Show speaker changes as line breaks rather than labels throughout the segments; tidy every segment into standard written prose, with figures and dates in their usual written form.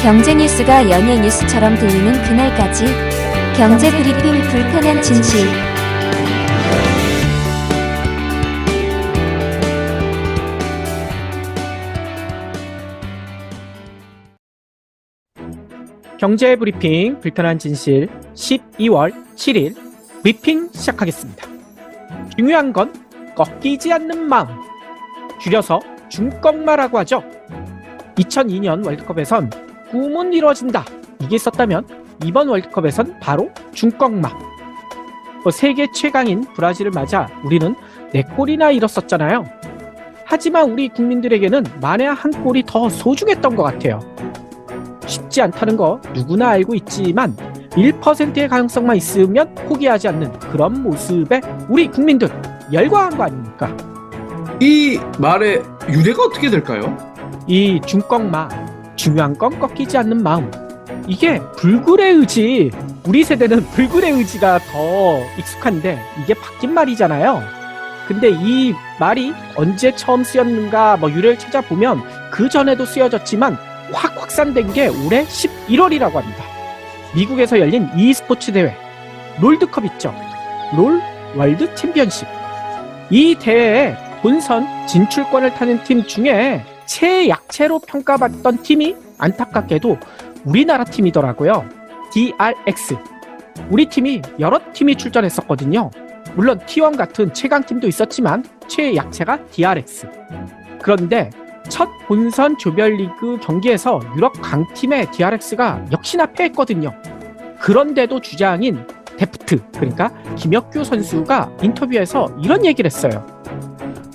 경제 뉴스가 연예 뉴스처럼 들리는 그날까지 경제 브리핑 불편한 진실.
경제 브리핑 불편한 진실 12월 7일 브리핑 시작하겠습니다. 중요한 건 꺾이지 않는 마음, 줄여서 중꺾마라고 하죠. 2002년 월드컵에선 꿈은 이루어진다, 이게 있었다면 이번 월드컵에선 바로 중꺾마. 세계 최강인 브라질을 맞아 우리는 4골이나 잃었었잖아요. 하지만 우리 국민들에게는 만에 한 골이 더 소중했던 것 같아요. 쉽지 않다는 거 누구나 알고 있지만 1%의 가능성만 있으면 포기하지 않는 그런 모습에 우리 국민들 열광한 거 아닙니까?
이 말의 유래가 어떻게 될까요?
이 중꺾마, 중요한 건 꺾이지 않는 마음, 이게 불굴의 의지, 우리 세대는 불굴의 의지가 더 익숙한데 이게 바뀐 말이잖아요. 근데 이 말이 언제 처음 쓰였는가 유래를 찾아보면 그 전에도 쓰여졌지만 확 확산된 게 올해 11월이라고 합니다. 미국에서 열린 e스포츠 대회 롤드컵 있죠. 롤 월드 챔피언십. 이 대회에 본선 진출권을 타는 팀 중에 최약체로 평가받던 팀이 안타깝게도 우리나라 팀이더라고요. DRX. 우리 팀이 여러 팀이 출전했었거든요. 물론 T1 같은 최강팀도 있었지만 최약체가 DRX. 그런데 첫 본선 조별리그 경기에서 유럽 강팀의 DRX가 역시나 패했거든요. 그런데도 주장인 데프트, 그러니까 김혁규 선수가 인터뷰에서 이런 얘기를 했어요.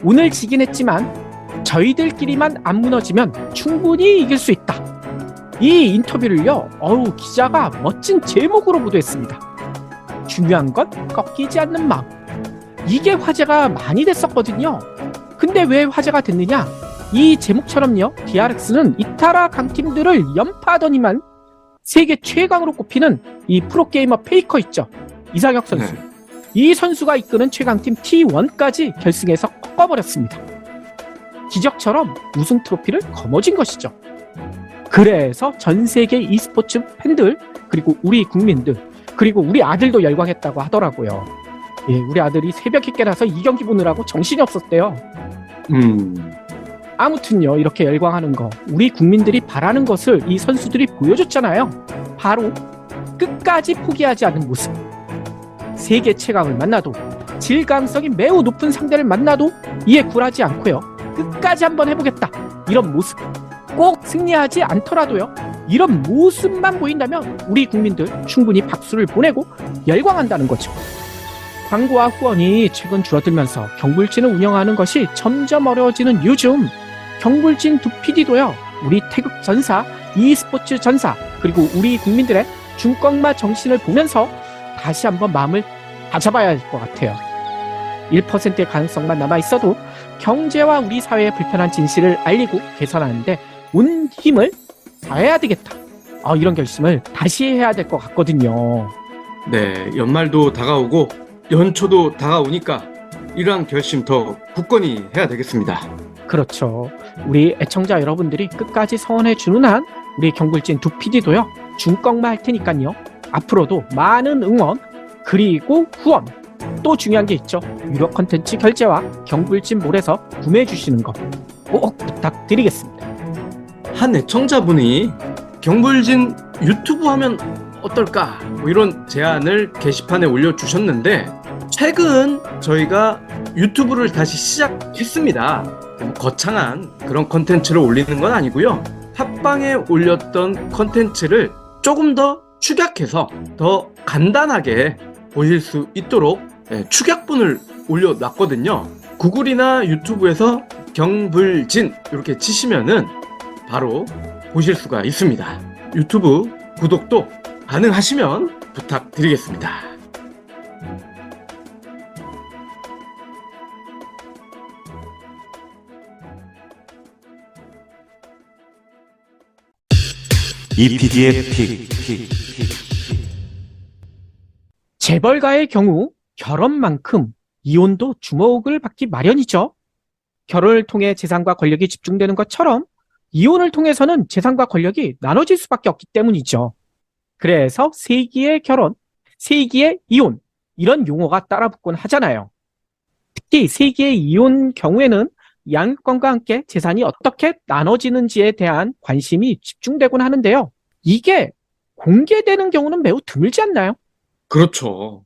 오늘 지긴 했지만 저희들끼리만 안 무너지면 충분히 이길 수 있다. 이 인터뷰를요, 기자가 멋진 제목으로 보도했습니다. 중요한 건 꺾이지 않는 마음. 이게 화제가 많이 됐었거든요. 근데 왜 화제가 됐느냐? 이 제목처럼요, DRX는 이타라 강팀들을 연파하더니만 세계 최강으로 꼽히는 이 프로게이머 페이커 있죠, 이상혁 선수. 이 선수가 이끄는 최강팀 T1까지 결승에서 꺾어버렸습니다. 기적처럼 우승 트로피를 거머쥔 것이죠. 그래서 전 세계 e스포츠 팬들, 그리고 우리 국민들, 그리고 우리 아들도 열광했다고 하더라고요. 예, 우리 아들이 새벽에 깨나서 이 경기 보느라고 정신이 없었대요. 아무튼요, 이렇게 열광하는 거, 우리 국민들이 바라는 것을 이 선수들이 보여줬잖아요. 바로 끝까지 포기하지 않는 모습. 세계 최강을 만나도, 질 가능성이 매우 높은 상대를 만나도 이에 굴하지 않고요, 끝까지 한번 해보겠다, 이런 모습. 꼭 승리하지 않더라도요, 이런 모습만 보인다면 우리 국민들 충분히 박수를 보내고 열광한다는 거죠. 광고와 후원이 최근 줄어들면서 경불진을 운영하는 것이 점점 어려워지는 요즘, 경불진 두 PD도요, 우리 태극 전사, e스포츠 전사, 그리고 우리 국민들의 중꺾마 정신을 보면서 다시 한번 마음을 다잡아야 할 것 같아요. 1%의 가능성만 남아있어도 경제와 우리 사회의 불편한 진실을 알리고 개선하는데 온 힘을 다해야 되겠다. 이런 결심을 다시 해야 될 것 같거든요.
네, 연말도 다가오고 연초도 다가오니까 이러한 결심 더 굳건히 해야 되겠습니다.
그렇죠. 우리 애청자 여러분들이 끝까지 성원해 주는 한 우리 경불진 두 PD도요, 중꺾마 할 테니까요, 앞으로도 많은 응원, 그리고 후원, 또 중요한 게 있죠. 유료 컨텐츠 결제와 경불진 몰에서 구매해 주시는 거 꼭 부탁드리겠습니다.
한 애청자분이 경불진 유튜브 하면 어떨까? 이런 제안을 게시판에 올려주셨는데, 최근 저희가 유튜브를 다시 시작했습니다. 거창한 그런 컨텐츠를 올리는 건 아니고요. 팟빵에 올렸던 컨텐츠를 조금 더 축약해서 더 간단하게 보실 수 있도록 축약본을 올려놨거든요. 구글이나 유튜브에서 경불진 이렇게 치시면은 바로 보실 수가 있습니다. 유튜브 구독도 가능하시면 부탁드리겠습니다.
EPD의 픽.
재벌가의 경우 결혼만큼 이혼도 주목을 받기 마련이죠. 결혼을 통해 재산과 권력이 집중되는 것처럼 이혼을 통해서는 재산과 권력이 나눠질 수밖에 없기 때문이죠. 그래서 세기의 결혼, 세기의 이혼 이런 용어가 따라붙곤 하잖아요. 특히 세기의 이혼 경우에는 양육권과 함께 재산이 어떻게 나눠지는지에 대한 관심이 집중되곤 하는데요. 이게 공개되는 경우는 매우 드물지 않나요?
그렇죠.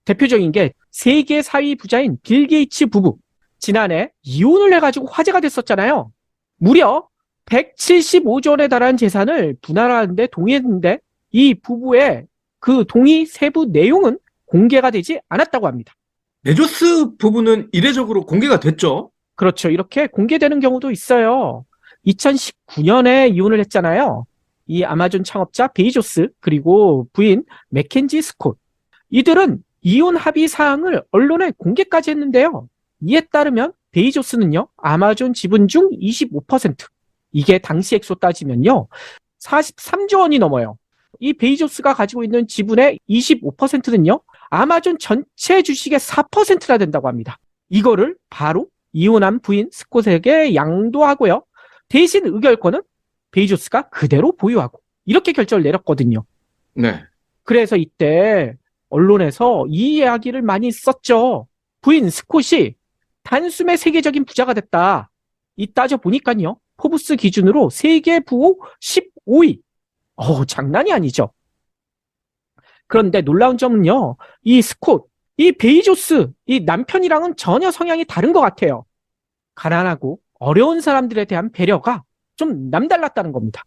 대표적인 게 세계 4위 부자인 빌 게이츠 부부. 지난해 이혼을 해가지고 화제가 됐었잖아요. 무려 175조 원에 달하는 재산을 분할하는데 동의했는데 이 부부의 그 동의 세부 내용은 공개가 되지 않았다고 합니다.
베조스 부부는 이례적으로 공개가 됐죠.
그렇죠. 이렇게 공개되는 경우도 있어요. 2019년에 이혼을 했잖아요. 이 아마존 창업자 베이조스 그리고 부인 맥켄지 스콧. 이들은 이혼 합의 사항을 언론에 공개까지 했는데요. 이에 따르면 베이조스는요. 아마존 지분 중 25%. 이게 당시 액수 따지면요. 43조 원이 넘어요. 이 베이조스가 가지고 있는 지분의 25%는요. 아마존 전체 주식의 4%나 된다고 합니다. 이거를 바로 이혼한 부인 스콧에게 양도하고요. 대신 의결권은 베이조스가 그대로 보유하고 이렇게 결정을 내렸거든요.
네.
그래서 이때 언론에서 이 이야기를 많이 썼죠. 부인 스콧이 단숨에 세계적인 부자가 됐다. 이 따져보니까요. 포브스 기준으로 세계 부호 15위. 장난이 아니죠. 그런데 놀라운 점은요. 이 스콧, 이 베이조스, 이 남편이랑은 전혀 성향이 다른 것 같아요. 가난하고 어려운 사람들에 대한 배려가 좀 남달랐다는 겁니다.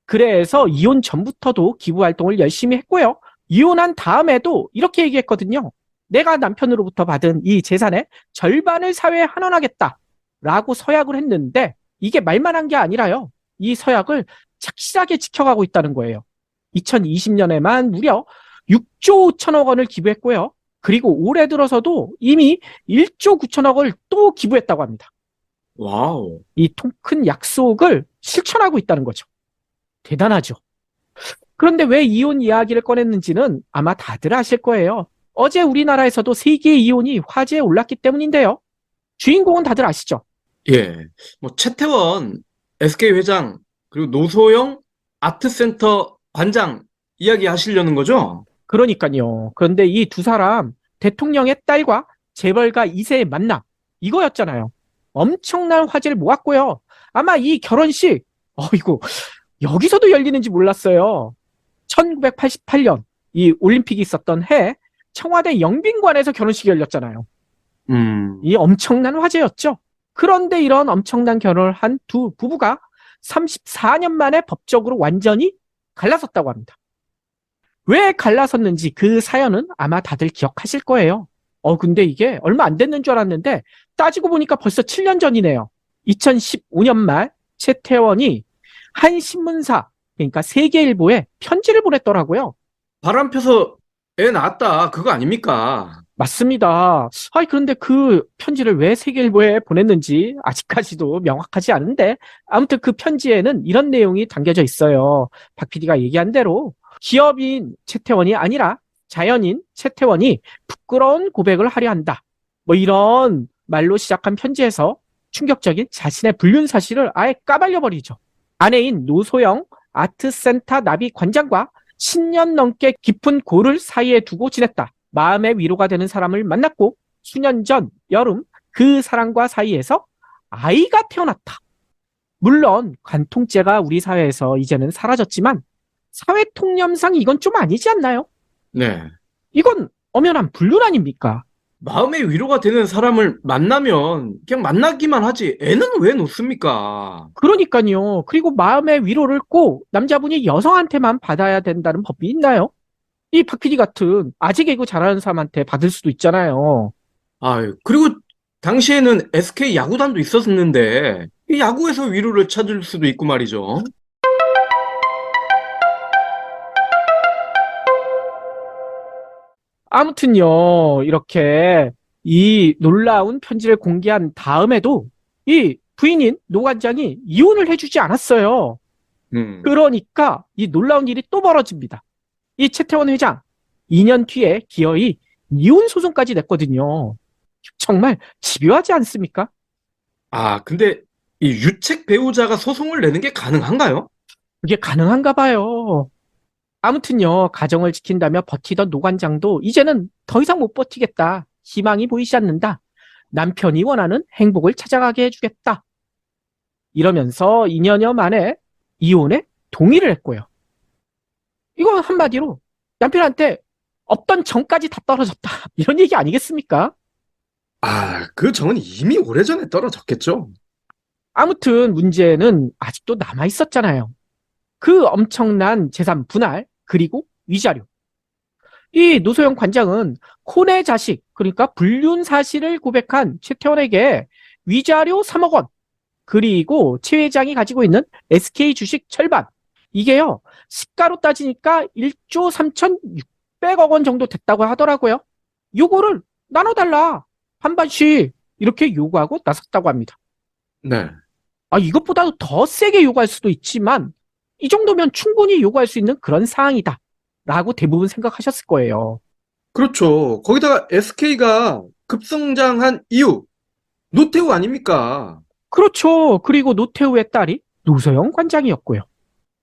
그래서 이혼 전부터도 기부활동을 열심히 했고요. 이혼한 다음에도 이렇게 얘기했거든요. 내가 남편으로부터 받은 이 재산의 절반을 사회에 환원하겠다 라고 서약을 했는데 이게 말만 한 게 아니라요. 이 서약을 착실하게 지켜가고 있다는 거예요. 2020년에만 무려 6조 5천억 원을 기부했고요. 그리고 올해 들어서도 이미 1조 9천억 원을 또 기부했다고 합니다.
와우.
이 통 큰 약속을 실천하고 있다는 거죠. 대단하죠. 그런데 왜 이혼 이야기를 꺼냈는지는 아마 다들 아실 거예요. 어제 우리나라에서도 세계 이혼이 화제에 올랐기 때문인데요. 주인공은 다들 아시죠?
예. 최태원 SK 회장 그리고 노소영 아트센터 관장 이야기 하시려는 거죠?
그러니까요. 그런데 이 두 사람 대통령의 딸과 재벌가 2세의 만남 이거였잖아요. 엄청난 화제를 모았고요. 아마 이 결혼식 이거 여기서도 열리는지 몰랐어요. 1988년 이 올림픽이 있었던 해 청와대 영빈관에서 결혼식이 열렸잖아요. 이 엄청난 화제였죠. 그런데 이런 엄청난 결혼을 한 두 부부가 34년 만에 법적으로 완전히 갈라섰다고 합니다. 왜 갈라섰는지 그 사연은 아마 다들 기억하실 거예요. 근데 이게 얼마 안 됐는 줄 알았는데 따지고 보니까 벌써 7년 전이네요. 2015년 말 최태원이 한 신문사, 그러니까 세계일보에 편지를 보냈더라고요.
바람 펴서 애 낳았다. 그거 아닙니까?
맞습니다. 그런데 그 편지를 왜 세계일보에 보냈는지 아직까지도 명확하지 않은데 아무튼 그 편지에는 이런 내용이 담겨져 있어요. 박 PD가 얘기한 대로 기업인 최태원이 아니라 자연인 최태원이 부끄러운 고백을 하려 한다. 이런 말로 시작한 편지에서 충격적인 자신의 불륜 사실을 아예 까발려버리죠. 아내인 노소영 아트센터 나비 관장과 10년 넘게 깊은 고를 사이에 두고 지냈다. 마음의 위로가 되는 사람을 만났고 수년 전 여름 그 사람과 사이에서 아이가 태어났다. 물론 간통죄가 우리 사회에서 이제는 사라졌지만 사회통념상 이건 좀 아니지 않나요?
네.
이건 엄연한 불륜 아닙니까?
마음의 위로가 되는 사람을 만나면 그냥 만나기만 하지 애는 왜 놓습니까?
그러니까요. 그리고 마음의 위로를 꼭 남자분이 여성한테만 받아야 된다는 법이 있나요? 이 박 PD 같은 아재 개그 잘하는 사람한테 받을 수도 있잖아요.
그리고 당시에는 SK 야구단도 있었는데 이 야구에서 위로를 찾을 수도 있고 말이죠.
아무튼요, 이렇게 이 놀라운 편지를 공개한 다음에도 이 부인인 노 관장이 이혼을 해주지 않았어요. 그러니까 이 놀라운 일이 또 벌어집니다. 이 최태원 회장 2년 뒤에 기어이 이혼 소송까지 냈거든요. 정말 집요하지 않습니까?
근데 이 유책 배우자가 소송을 내는 게 가능한가요?
그게 가능한가 봐요. 아무튼요, 가정을 지킨다며 버티던 노관장도 이제는 더 이상 못 버티겠다. 희망이 보이지 않는다. 남편이 원하는 행복을 찾아가게 해주겠다. 이러면서 2년여 만에 이혼에 동의를 했고요. 이건 한마디로 남편한테 없던 정까지 다 떨어졌다. 이런 얘기 아니겠습니까?
그 정은 이미 오래전에 떨어졌겠죠.
아무튼 문제는 아직도 남아 있었잖아요. 그 엄청난 재산 분할 그리고 위자료. 이 노소영 관장은 혼의 자식 그러니까 불륜 사실을 고백한 최태원에게 위자료 3억 원 그리고 최 회장이 가지고 있는 SK 주식 절반 이게요 시가로 따지니까 1조 3,600억 원 정도 됐다고 하더라고요. 요거를 나눠달라 반반씩 이렇게 요구하고 나섰다고 합니다.
네.
이것보다도 더 세게 요구할 수도 있지만 이 정도면 충분히 요구할 수 있는 그런 사항이다 라고 대부분 생각하셨을 거예요.
그렇죠. 거기다가 SK가 급성장한 이유, 노태우 아닙니까?
그렇죠. 그리고 노태우의 딸이 노소영 관장이었고요.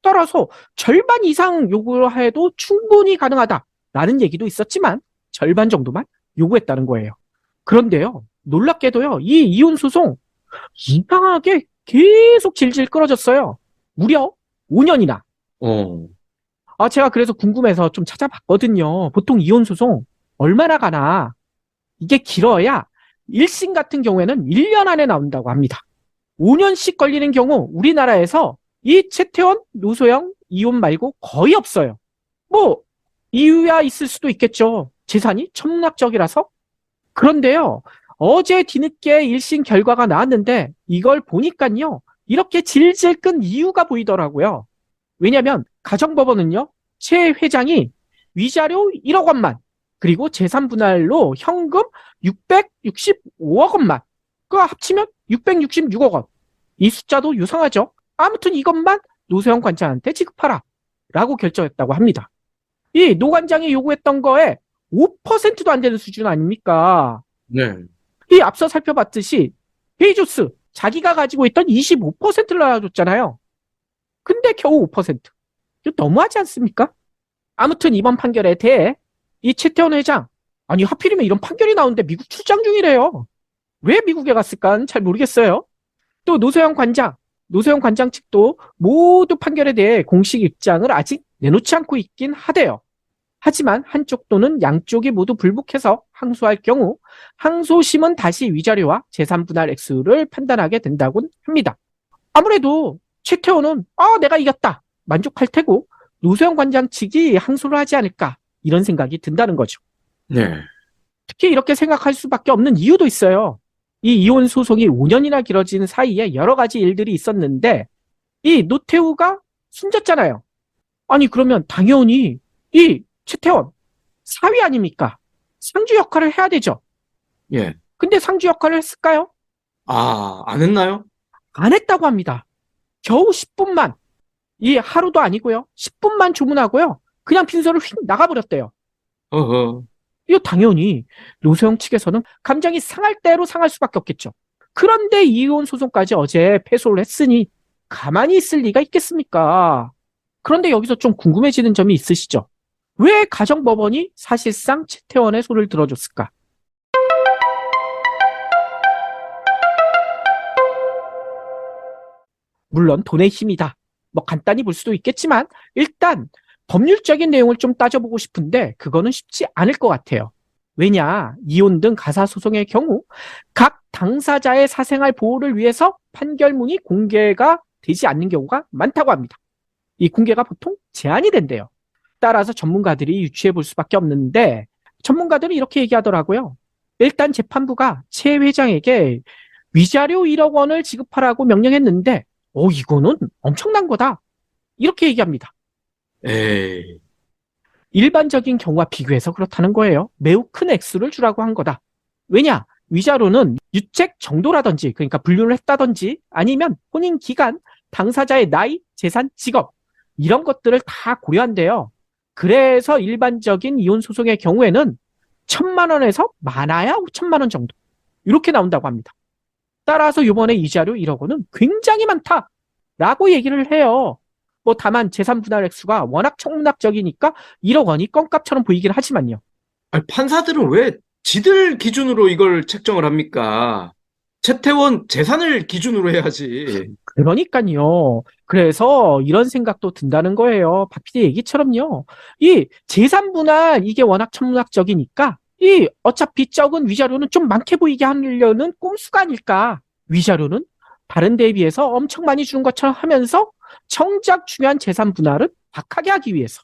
따라서 절반 이상 요구를 해도 충분히 가능하다라는 얘기도 있었지만 절반 정도만 요구했다는 거예요. 그런데요. 놀랍게도요. 이 이혼 소송 이상하게 계속 질질 끌어졌어요. 무려 5년이나. 제가 그래서 궁금해서 좀 찾아봤거든요. 보통 이혼 소송 얼마나 가나? 이게 길어야 1심 같은 경우에는 1년 안에 나온다고 합니다. 5년씩 걸리는 경우 우리나라에서 이 최태원, 노소영 이혼 말고 거의 없어요. 뭐 이유야 있을 수도 있겠죠. 재산이 천문학적이라서. 그런데요. 어제 뒤늦게 1심 결과가 나왔는데 이걸 보니까요. 이렇게 질질 끈 이유가 보이더라고요. 왜냐하면 가정법원은요. 최 회장이 위자료 1억 원만 그리고 재산 분할로 현금 665억 원만 그거 합치면 666억 원. 이 숫자도 유상하죠. 아무튼 이것만 노소영 관장한테 지급하라 라고 결정했다고 합니다. 이 노 관장이 요구했던 거에 5%도 안 되는 수준 아닙니까?
네.
이 앞서 살펴봤듯이 베이조스 자기가 가지고 있던 25%를 나눠줬잖아요. 근데 겨우 5%. 이거 너무하지 않습니까? 아무튼 이번 판결에 대해 이 최태원 회장 아니 하필이면 이런 판결이 나오는데 미국 출장 중이래요. 왜 미국에 갔을까는 잘 모르겠어요. 또 노소영 관장 측도 모두 판결에 대해 공식 입장을 아직 내놓지 않고 있긴 하대요. 하지만 한쪽 또는 양쪽이 모두 불복해서 항소할 경우 항소심은 다시 위자료와 재산 분할 액수를 판단하게 된다곤 합니다. 아무래도 최태원은 내가 이겼다 만족할 테고 노소영 관장 측이 항소를 하지 않을까 이런 생각이 든다는 거죠.
네.
특히 이렇게 생각할 수밖에 없는 이유도 있어요. 이 이혼 소송이 5년이나 길어진 사이에 여러 가지 일들이 있었는데 이 노태우가 숨졌잖아요. 아니 그러면 당연히 이 최태원 사위 아닙니까? 상주 역할을 해야 되죠.
예.
근데 상주 역할을 했을까요?
안 했나요?
안 했다고 합니다. 겨우 10분만 이 하루도 아니고요. 10분만 주문하고요. 그냥 빈소를 휙 나가버렸대요.
어허.
이거 당연히 노소영 측에서는 감정이 상할 대로 상할 수밖에 없겠죠. 그런데 이혼 소송까지 어제 패소를 했으니 가만히 있을 리가 있겠습니까? 그런데 여기서 좀 궁금해지는 점이 있으시죠? 왜 가정법원이 사실상 최태원의 소를 들어줬을까? 물론 돈의 힘이다. 뭐 간단히 볼 수도 있겠지만 일단 법률적인 내용을 좀 따져보고 싶은데 그거는 쉽지 않을 것 같아요. 왜냐, 이혼 등 가사소송의 경우 각 당사자의 사생활 보호를 위해서 판결문이 공개가 되지 않는 경우가 많다고 합니다. 이 공개가 보통 제한이 된대요. 따라서 전문가들이 유추해 볼 수밖에 없는데 전문가들이 이렇게 얘기하더라고요. 일단 재판부가 최 회장에게 위자료 1억 원을 지급하라고 명령했는데 이거는 엄청난 거다. 이렇게 얘기합니다.
에이.
일반적인 경우와 비교해서 그렇다는 거예요. 매우 큰 액수를 주라고 한 거다. 왜냐? 위자료는 유책 정도라든지 그러니까 분류를 했다든지 아니면 혼인 기간, 당사자의 나이, 재산, 직업 이런 것들을 다 고려한대요. 그래서 일반적인 이혼 소송의 경우에는 1,000만 원에서 많아야 5천만 원 정도 이렇게 나온다고 합니다. 따라서 이번에 이 자료 1억 원은 굉장히 많다라고 얘기를 해요. 뭐 다만 재산 분할 액수가 워낙 천문학적이니까 1억 원이 껌값처럼 보이긴 하지만요.
아니, 판사들은 왜 지들 기준으로 이걸 책정을 합니까? 채태원 재산을 기준으로 해야지.
그러니까요. 그래서 이런 생각도 든다는 거예요. 박 PD 얘기처럼요. 이 재산 분할 이게 워낙 천문학적이니까 이 어차피 적은 위자료는 좀 많게 보이게 하려는 꼼수가 아닐까. 위자료는 다른 데에 비해서 엄청 많이 주는 것처럼 하면서 정작 중요한 재산 분할은 박하게 하기 위해서.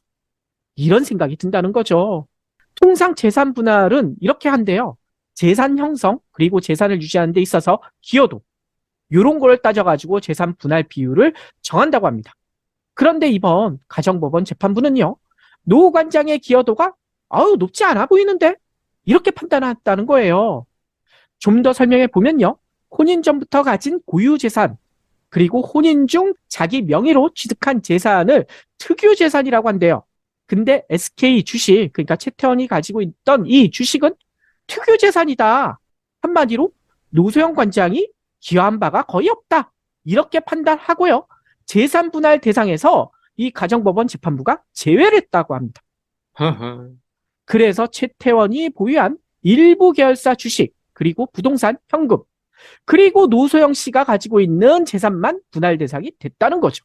이런 생각이 든다는 거죠. 통상 재산 분할은 이렇게 한대요. 재산 형성 그리고 재산을 유지하는 데 있어서 기여도 이런 걸 따져가지고 재산 분할 비율을 정한다고 합니다. 그런데 이번 가정법원 재판부는요. 노 관장의 기여도가 높지 않아 보이는데 이렇게 판단했다는 거예요. 좀 더 설명해 보면요. 혼인 전부터 가진 고유 재산 그리고 혼인 중 자기 명의로 취득한 재산을 특유 재산이라고 한대요. 근데 SK 주식, 그러니까 최태원이 가지고 있던 이 주식은 특유 재산이다. 한마디로 노소영 관장이 기여한 바가 거의 없다. 이렇게 판단하고요. 재산 분할 대상에서 이 가정법원 재판부가 제외를 했다고 합니다.
하하.
그래서 최태원이 보유한 일부 계열사 주식, 그리고 부동산, 현금, 그리고 노소영 씨가 가지고 있는 재산만 분할 대상이 됐다는 거죠.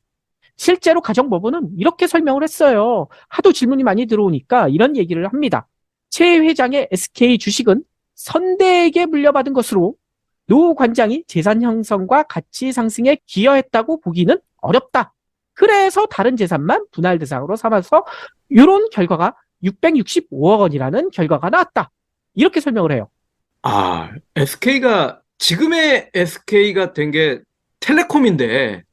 실제로 가정법원은 이렇게 설명을 했어요. 하도 질문이 많이 들어오니까 이런 얘기를 합니다. 최 회장의 SK 주식은 선대에게 물려받은 것으로 노 관장이 재산 형성과 가치 상승에 기여했다고 보기는 어렵다. 그래서 다른 재산만 분할 대상으로 삼아서 이런 결과가 665억 원이라는 결과가 나왔다. 이렇게 설명을 해요.
아, SK가 지금의 SK가 된 게 텔레콤인데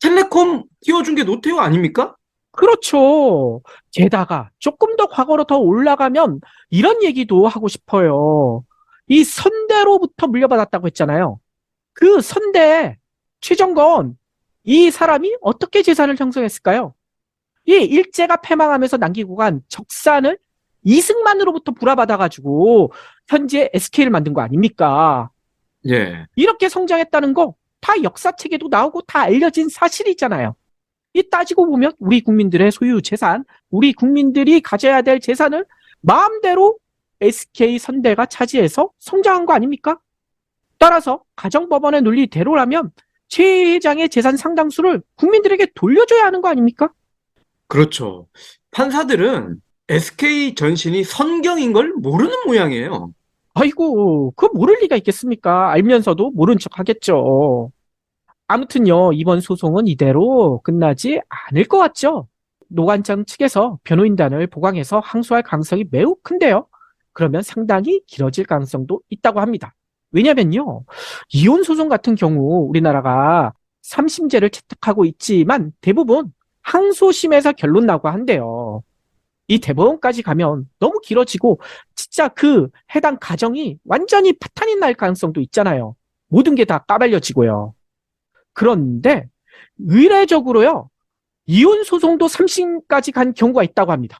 텔레콤 끼워준 게 노태우 아닙니까?
그렇죠. 게다가 조금 더 과거로 더 올라가면 이런 얘기도 하고 싶어요. 이 선대로부터 물려받았다고 했잖아요. 그 선대, 최정건, 이 사람이 어떻게 재산을 형성했을까요? 이 일제가 패망하면서 남기고 간 적산을 이승만으로부터 불화받아가지고 현재 SK를 만든 거 아닙니까?
예.
이렇게 성장했다는 거 다 역사책에도 나오고 다 알려진 사실이잖아요. 이 따지고 보면 우리 국민들의 소유 재산, 우리 국민들이 가져야 될 재산을 마음대로 SK 선대가 차지해서 성장한 거 아닙니까? 따라서 가정법원의 논리대로라면 최 회장의 재산 상당수를 국민들에게 돌려줘야 하는 거 아닙니까?
그렇죠. 판사들은 SK 전신이 선경인 걸 모르는 모양이에요.
아이고, 그 모를 리가 있겠습니까? 알면서도 모른 척 하겠죠. 아무튼요, 이번 소송은 이대로 끝나지 않을 것 같죠? 노관장 측에서 변호인단을 보강해서 항소할 가능성이 매우 큰데요. 그러면 상당히 길어질 가능성도 있다고 합니다. 왜냐면요, 이혼 소송 같은 경우 우리나라가 3심제를 채택하고 있지만 대부분 항소심에서 결론 나고 한대요. 이 대법원까지 가면 너무 길어지고 진짜 그 해당 가정이 완전히 파탄이 날 가능성도 있잖아요. 모든 게 다 까발려지고요. 그런데 의례적으로요. 이혼 소송도 3심까지 간 경우가 있다고 합니다.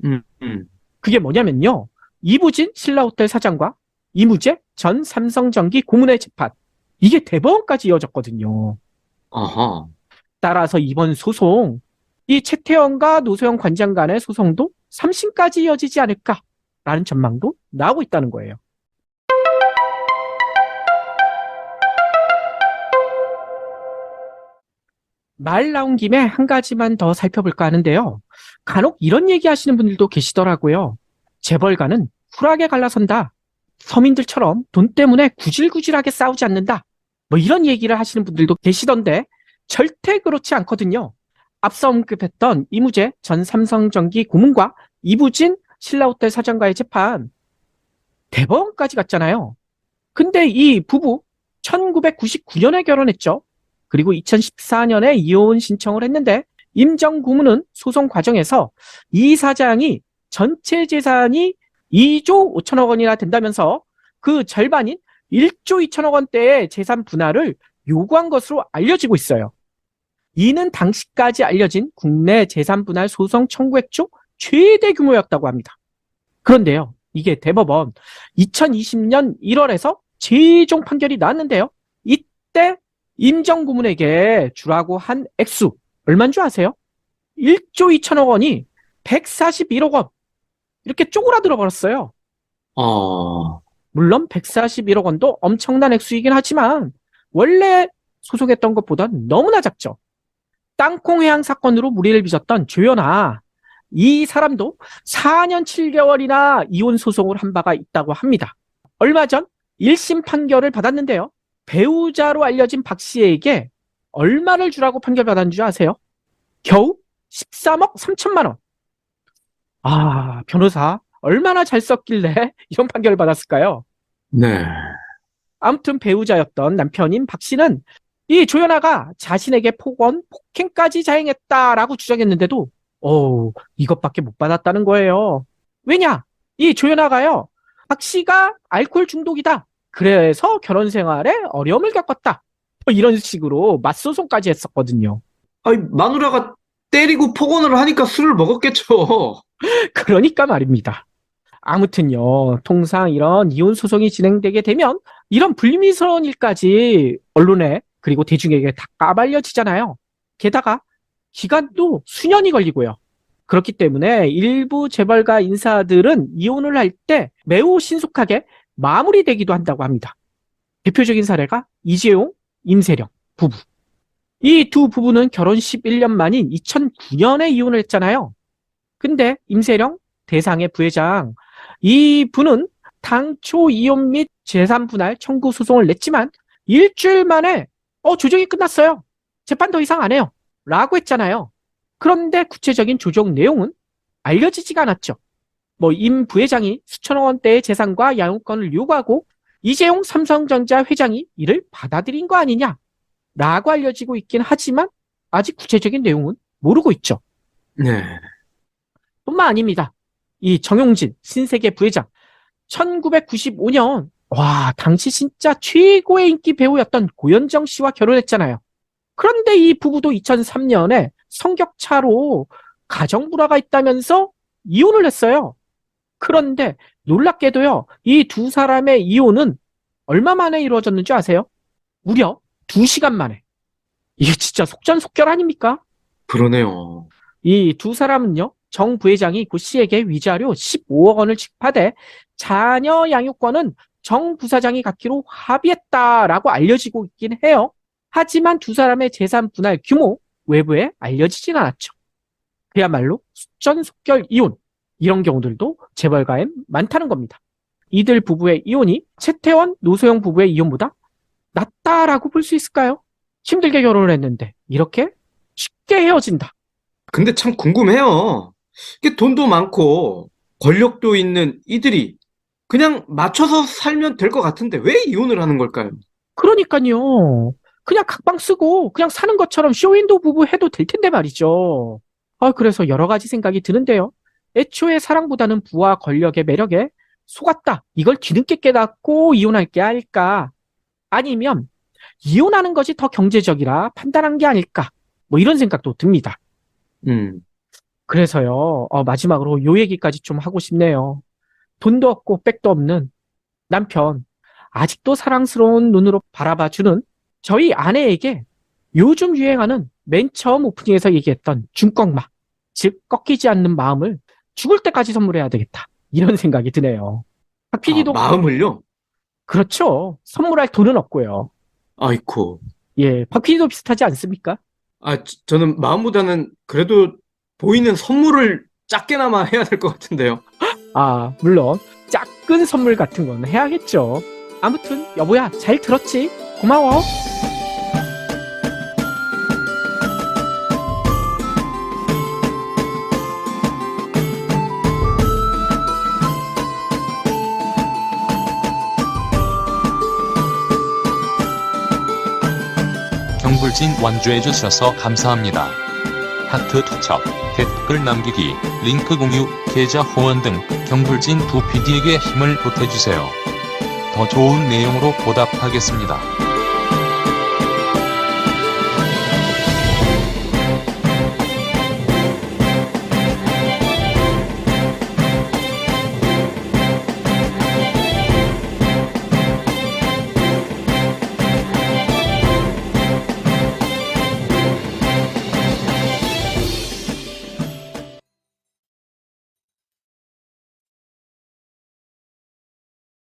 음, 음.
그게 뭐냐면요. 이부진 신라호텔 사장과 이무재 전 삼성전기 고문의 재판. 이게 대법원까지 이어졌거든요.
아하.
따라서 이번 소송, 이 최태원과 노소영 관장 간의 소송도 3심까지 이어지지 않을까라는 전망도 나오고 있다는 거예요. 말 나온 김에 한 가지만 더 살펴볼까 하는데요. 간혹 이런 얘기 하시는 분들도 계시더라고요. 재벌가는 쿨하게 갈라선다. 서민들처럼 돈 때문에 구질구질하게 싸우지 않는다. 뭐 이런 얘기를 하시는 분들도 계시던데 절대 그렇지 않거든요. 앞서 언급했던 이무재 전 삼성전기 고문과 이부진 신라호텔 사장과의 재판 대법원까지 갔잖아요. 근데 이 부부 1999년에 결혼했죠. 그리고 2014년에 이혼 신청을 했는데 임정 고문은 소송 과정에서 이 사장이 전체 재산이 2조 5천억 원이나 된다면서 그 절반인 1조 2천억 원대의 재산 분할을 요구한 것으로 알려지고 있어요. 이는 당시까지 알려진 국내 재산 분할 소송 청구액 중 최대 규모였다고 합니다. 그런데요, 이게 대법원 2020년 1월에서 최종 판결이 나왔는데요. 그때 임정부문에게 주라고 한 액수 얼마인 줄 아세요? 1조 2천억 원이 141억 원. 이렇게 쪼그라들어 버렸어요. 물론 141억 원도 엄청난 액수이긴 하지만 원래 소송했던 것보단 너무나 작죠. 땅콩 회항 사건으로 무리를 빚었던 조연아, 이 사람도 4년 7개월이나 이혼 소송을 한 바가 있다고 합니다. 얼마 전 1심 판결을 받았는데요. 배우자로 알려진 박 씨에게 얼마를 주라고 판결받았는 줄 아세요? 겨우 13억 3천만 원. 아, 변호사 얼마나 잘 썼길래 이런 판결을 받았을까요?
네.
아무튼 배우자였던 남편인 박 씨는 이 조연아가 자신에게 폭언, 폭행까지 자행했다라고 주장했는데도 이것밖에 못 받았다는 거예요. 왜냐? 이 조연아가요, 박 씨가 알코올 중독이다. 그래서 결혼 생활에 어려움을 겪었다. 뭐 이런 식으로 맞소송까지 했었거든요.
아니, 마누라가 때리고 폭언을 하니까 술을 먹었겠죠.
그러니까 말입니다. 아무튼요, 통상 이런 이혼 소송이 진행되게 되면 이런 불미스러운 일까지 언론에 그리고 대중에게 다 까발려지잖아요. 게다가 기간도 수년이 걸리고요. 그렇기 때문에 일부 재벌가 인사들은 이혼을 할 때 매우 신속하게 마무리되기도 한다고 합니다. 대표적인 사례가 이재용, 임세령 부부. 이 두 부부는 결혼 11년 만인 2009년에 이혼을 했잖아요. 근데 임세령 대상의 부회장, 이 분은 당초 이혼 및 재산 분할 청구 소송을 냈지만 일주일 만에 조정이 끝났어요. 재판 더 이상 안 해요. 라고 했잖아요. 그런데 구체적인 조정 내용은 알려지지가 않았죠. 임 부회장이 수천억 원대의 재산과 양육권을 요구하고 이재용 삼성전자 회장이 이를 받아들인 거 아니냐 라고 알려지고 있긴 하지만 아직 구체적인 내용은 모르고 있죠.
네.
뿐만 아닙니다. 이 정용진 신세계 부회장 1995년 당시 진짜 최고의 인기 배우였던 고현정 씨와 결혼했잖아요. 그런데 이 부부도 2003년에 성격차로 가정불화가 있다면서 이혼을 했어요. 그런데 놀랍게도요, 이 두 사람의 이혼은 얼마 만에 이루어졌는지 아세요? 무려 2시간 만에. 이게 진짜 속전속결 아닙니까?
그러네요.
이 두 사람은요, 정 부회장이 고 씨에게 위자료 15억 원을 지급하되 자녀 양육권은 정 부사장이 갖기로 합의했다라고 알려지고 있긴 해요. 하지만 두 사람의 재산 분할 규모 외부에 알려지진 않았죠. 그야말로 속전속결 이혼, 이런 경우들도 재벌가엔 많다는 겁니다. 이들 부부의 이혼이 채태원, 노소영 부부의 이혼보다 낫다라고 볼 수 있을까요? 힘들게 결혼을 했는데 이렇게 쉽게 헤어진다.
근데 참 궁금해요. 이게 돈도 많고 권력도 있는 이들이 그냥 맞춰서 살면 될 것 같은데 왜 이혼을 하는 걸까요?
그러니까요. 그냥 각방 쓰고 그냥 사는 것처럼 쇼윈도우 부부 해도 될 텐데 말이죠. 그래서 여러 가지 생각이 드는데요. 애초에 사랑보다는 부와 권력의 매력에 속았다. 이걸 뒤늦게 깨닫고 이혼할 게 아닐까. 아니면 이혼하는 것이 더 경제적이라 판단한 게 아닐까. 이런 생각도 듭니다. 그래서요, 마지막으로 요 얘기까지 좀 하고 싶네요. 돈도 없고 백도 없는 남편, 아직도 사랑스러운 눈으로 바라봐주는 저희 아내에게 요즘 유행하는 맨 처음 오프닝에서 얘기했던 중꺾마, 즉 꺾이지 않는 마음을 죽을 때까지 선물해야 되겠다. 이런 생각이 드네요. 박 PD도
마음을요?
그렇죠. 선물할 돈은 없고요.
아이쿠.
예, 박 PD도 비슷하지 않습니까?
저는 마음보다는 그래도 보이는 선물을 작게나마 해야 될 것 같은데요.
물론 작은 선물 같은 건 해야겠죠. 아무튼 여보야, 잘 들었지? 고마워.
경불진 완주해 주셔서 감사합니다. 하트 투척, 댓글 남기기, 링크 공유, 계좌 후원 등 경불진 두 PD에게 힘을 보태주세요. 더 좋은 내용으로 보답하겠습니다.